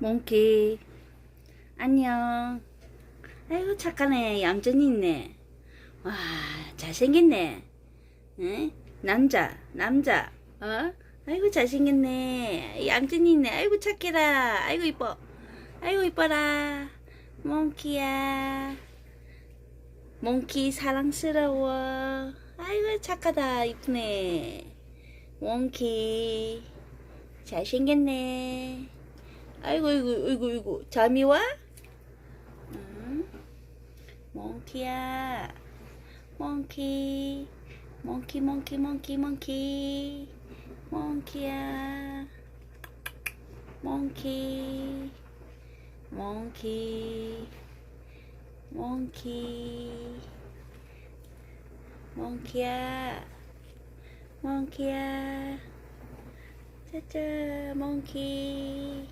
몽키 안녕. 아이고 착하네. 얌전히 있네. 와 잘생겼네. 응? 남자 어? 아이고 잘생겼네. 얌전히 있네. 아이고 착해라. 아이고 이뻐. 아이고 이뻐라. 몽키야. 몽키 사랑스러워. 아이고 착하다. 이쁘네. 몽키 잘생겼네. 아이고 아이고 잠이 와? 응? 몽키야. 몽키 몽키야. 몽키 몽키 몽키야. 몽키야. 짜짜 몽키